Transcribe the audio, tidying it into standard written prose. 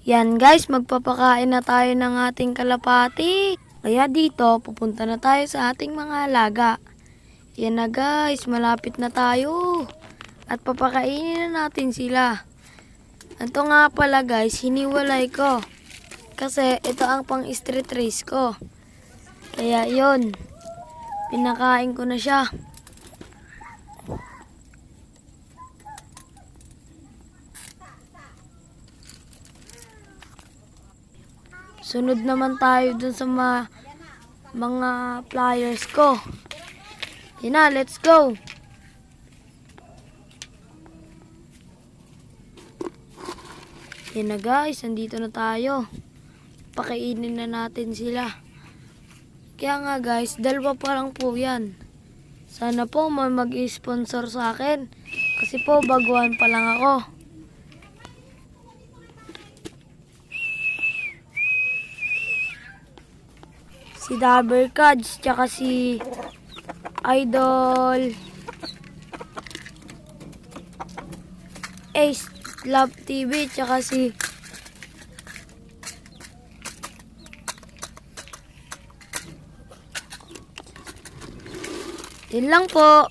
Yan guys, magpapakain na tayo ng ating kalapati. Kaya dito, pupunta na tayo sa ating mga alaga. Yan na guys, malapit na tayo. At papakainin na natin sila. Ito nga pala guys, hiniwalay ko. Kasi ito ang pang street race ko. Kaya yon, pinakain ko na siya. Sunod naman tayo dun sa mga flyers ko. Yan na, let's go! Yan na guys, andito na tayo. Pakainin na natin sila. Kaya nga guys, dalawa pa lang po yan. Sana po may mag-sponsor sa akin. Kasi po, baguhan pa lang ako. Si Dabber Cards, tsaka si Idol Ace Love TV, tsaka si yun lang po.